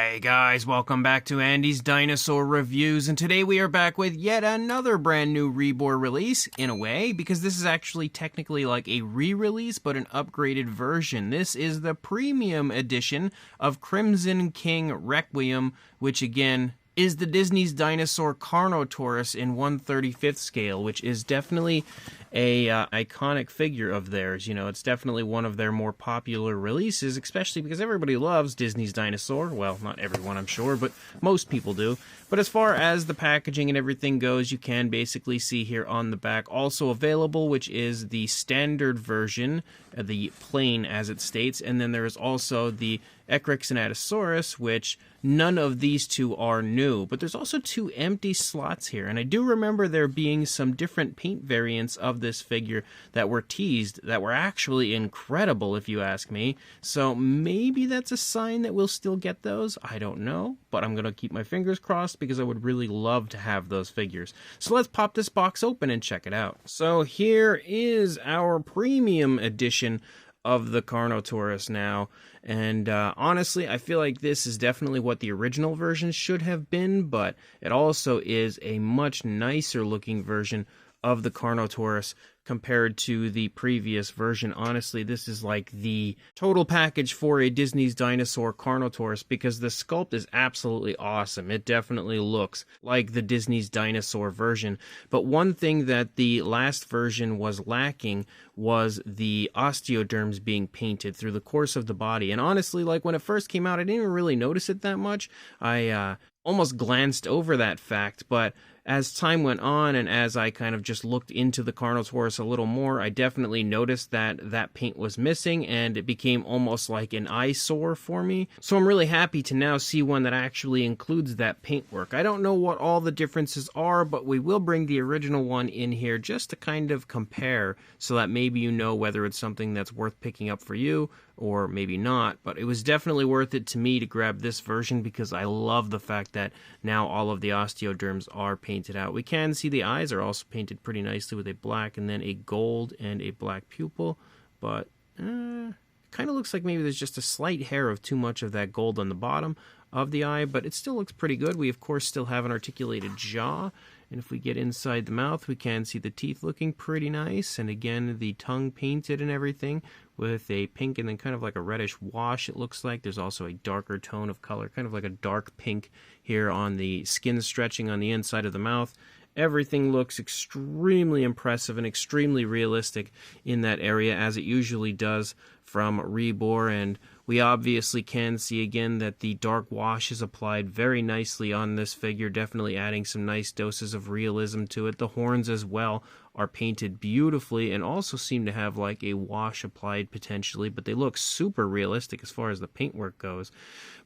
Hey guys, welcome back to Andy's Dinosaur Reviews, and today we are back with yet another brand new Rebor release, in a way, because this is actually technically like a re-release, but an upgraded version. This is the premium edition of Crimson King Requiem, which again is the Disney's Dinosaur Carnotaurus in 1/35th scale, which is definitely a iconic figure of theirs. You know, it's definitely one of their more popular releases, especially because everybody loves Disney's Dinosaur. Well, not everyone, I'm sure, but most people do. But as far as the packaging and everything goes, you can basically see here on the back also available, which is the standard version, the plain as it states, and then there is also the Ecryxenatosaurus, which none of these two are new, but there's also two empty slots here, and I do remember there being some different paint variants of this figure that were teased that were actually incredible, if you ask me. So maybe that's a sign that we'll still get those. I don't know, but I'm gonna keep my fingers crossed because I would really love to have those figures. So let's pop this box open and check it out. So here is our premium edition of the Carnotaurus now, and honestly I feel like this is definitely what the original version should have been, but it also is a much nicer looking version of the Carnotaurus compared to the previous version. Honestly, this is like the total package for a Disney's Dinosaur Carnotaurus because the sculpt is absolutely awesome. It definitely looks like the Disney's Dinosaur version. But one thing that the last version was lacking was the osteoderms being painted through the course of the body. And honestly, like when it first came out, I didn't even really notice it that much. I almost glanced over that fact, but as time went on and as I kind of just looked into the Carnotaurus a little more, I definitely noticed that that paint was missing and it became almost like an eyesore for me. So I'm really happy to now see one that actually includes that paintwork. I don't know what all the differences are, but we will bring the original one in here just to kind of compare so that maybe you know whether it's something that's worth picking up for you or maybe not. But it was definitely worth it to me to grab this version because I love the fact that now all of the osteoderms are painted out. We can see the eyes are also painted pretty nicely with a black and then a gold and a black pupil, but kind of looks like maybe there's just a slight hair of too much of that gold on the bottom of the eye, but it still looks pretty good. We of course still have an articulated jaw, and if we get inside the mouth we can see the teeth looking pretty nice, and again the tongue painted and everything with a pink and then kind of like a reddish wash. It looks like there's also a darker tone of color, kind of like a dark pink here on the skin stretching on the inside of the mouth. Everything looks extremely impressive and extremely realistic in that area, as it usually does from Rebor, and we obviously can see again that the dark wash is applied very nicely on this figure, definitely adding some nice doses of realism to it. The horns as well are painted beautifully and also seem to have like a wash applied potentially, but they look super realistic as far as the paintwork goes.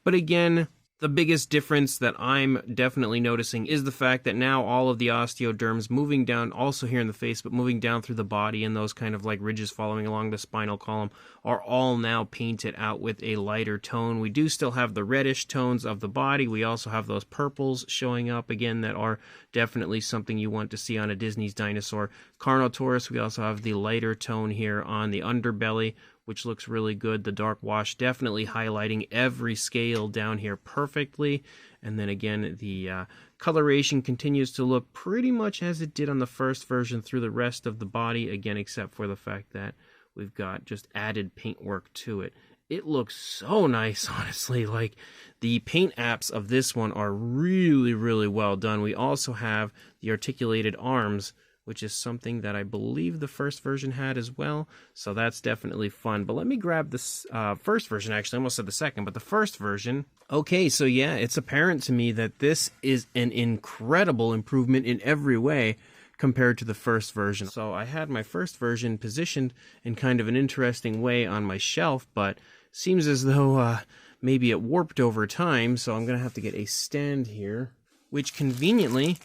But again, the biggest difference that I'm definitely noticing is the fact that now all of the osteoderms moving down, also here in the face, but moving down through the body and those kind of like ridges following along the spinal column are all now painted out with a lighter tone. We do still have the reddish tones of the body. We also have those purples showing up again that are definitely something you want to see on a Disney's Dinosaur Carnotaurus. We also have the lighter tone here on the underbelly, which looks really good. The dark wash definitely highlighting every scale down here perfectly. And then again, the coloration continues to look pretty much as it did on the first version through the rest of the body, again, except for the fact that we've got just added paintwork to it. It looks so nice, honestly. Like, the paint apps of this one are really, really well done. We also have the articulated arms, which is something that I believe the first version had as well, so that's definitely fun. But let me grab this first version, actually. I almost said the second, but the first version. Okay, so yeah, it's apparent to me that this is an incredible improvement in every way compared to the first version. So I had my first version positioned in kind of an interesting way on my shelf, but seems as though maybe it warped over time, so I'm going to have to get a stand here, which conveniently,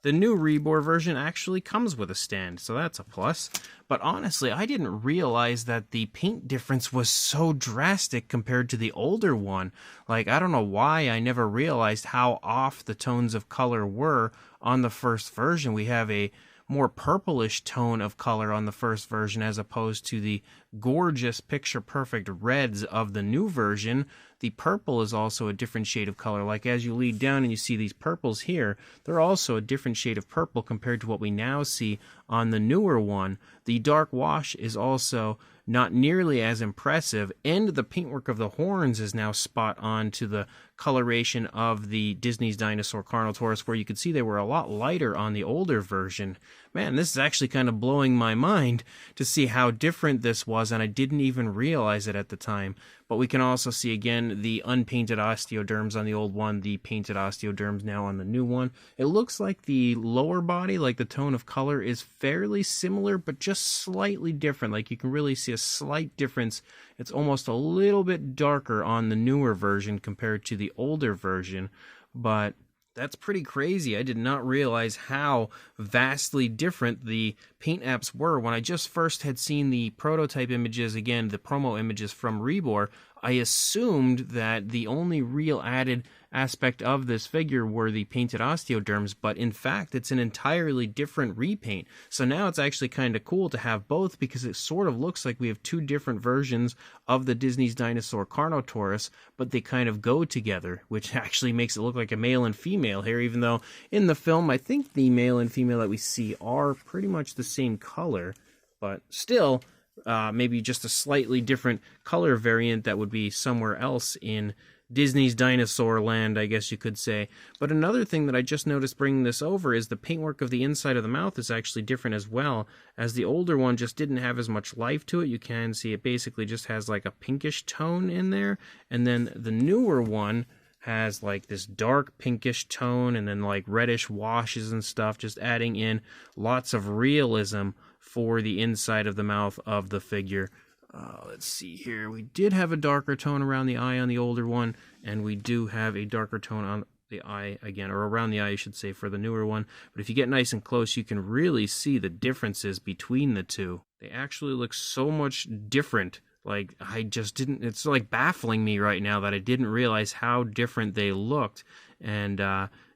the new Rebor version actually comes with a stand, so that's a plus. But honestly, I didn't realize that the paint difference was so drastic compared to the older one. Like, I don't know why I never realized how off the tones of color were on the first version. We have a more purplish tone of color on the first version as opposed to the gorgeous picture-perfect reds of the new version, the purple is also a different shade of color. Like as you lead down and you see these purples here, they're also a different shade of purple compared to what we now see on the newer one. The dark wash is also not nearly as impressive, and the paintwork of the horns is now spot on to the coloration of the Disney's Dinosaur Carnotaurus, where you could see they were a lot lighter on the older version. Man, this is actually kind of blowing my mind to see how different this was, and I didn't even realize it at the time. But we can also see, again, the unpainted osteoderms on the old one, the painted osteoderms now on the new one. It looks like the lower body, like the tone of color, is fairly similar, but just slightly different. Like you can really see a slight difference. It's almost a little bit darker on the newer version compared to the older version, but that's pretty crazy. I did not realize how vastly different the paint apps were. When I just first had seen the prototype images, again, the promo images from Rebor, I assumed that the only real added aspect of this figure were the painted osteoderms, but in fact, it's an entirely different repaint. So now it's actually kind of cool to have both, because it sort of looks like we have two different versions of the Disney's Dinosaur Carnotaurus, but they kind of go together, which actually makes it look like a male and female here, even though in the film, I think the male and female that we see are pretty much the same color, but still, maybe just a slightly different color variant that would be somewhere else in Disney's Dinosaur Land, I guess you could say. But another thing that I just noticed bringing this over is the paintwork of the inside of the mouth is actually different as well, as the older one just didn't have as much life to it. You can see it basically just has like a pinkish tone in there, and then the newer one has like this dark pinkish tone and then like reddish washes and stuff, just adding in lots of realism for the inside of the mouth of the figure. Let's see here. We did have a darker tone around the eye on the older one, and we do have a darker tone on the eye again, or around the eye, I should say, for the newer one. But if you get nice and close, you can really see the differences between the two. They actually look so much different. Like, I just didn't, it's like baffling me right now that I didn't realize how different they looked. And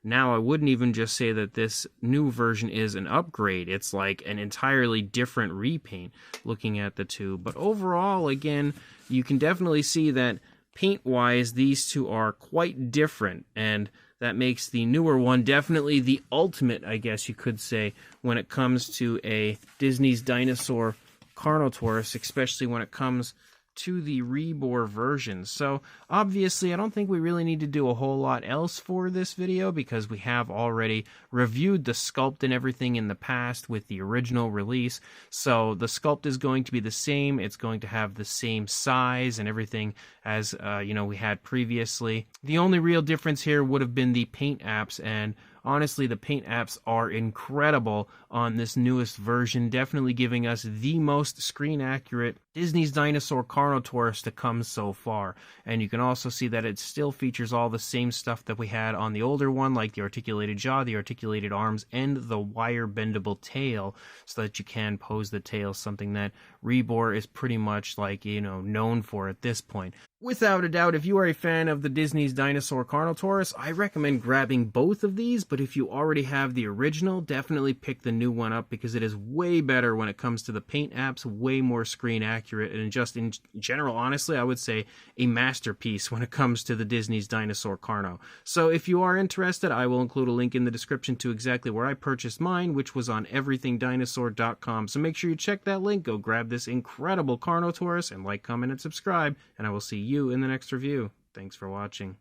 now I wouldn't even just say that this new version is an upgrade. It's like an entirely different repaint looking at the two. But overall, again, you can definitely see that paint-wise, these two are quite different. And that makes the newer one definitely the ultimate, I guess you could say, when it comes to a Disney's Dinosaur Carnotaurus, especially when it comes to the Rebor version. So obviously I don't think we really need to do a whole lot else for this video, because we have already reviewed the sculpt and everything in the past with the original release. So the sculpt is going to be the same. It's going to have the same size and everything as we had previously. The only real difference here would have been the paint apps, and honestly, the paint apps are incredible on this newest version, definitely giving us the most screen-accurate Disney's Dinosaur Carnotaurus to come so far. And you can also see that it still features all the same stuff that we had on the older one, like the articulated jaw, the articulated arms, and the wire-bendable tail, so that you can pose the tail, something that Rebor is pretty much like, known for at this point. Without a doubt, if you are a fan of the Disney's Dinosaur Carnotaurus, I recommend grabbing both of these, but if you already have the original, definitely pick the new one up, because it is way better when it comes to the paint apps, way more screen accurate, and just in general, honestly, I would say a masterpiece when it comes to the Disney's Dinosaur Carno. So if you are interested, I will include a link in the description to exactly where I purchased mine, which was on everythingdinosaur.com. So make sure you check that link, go grab this incredible Carnotaurus, and like, comment, and subscribe, and I will see you in the next review. Thanks for watching.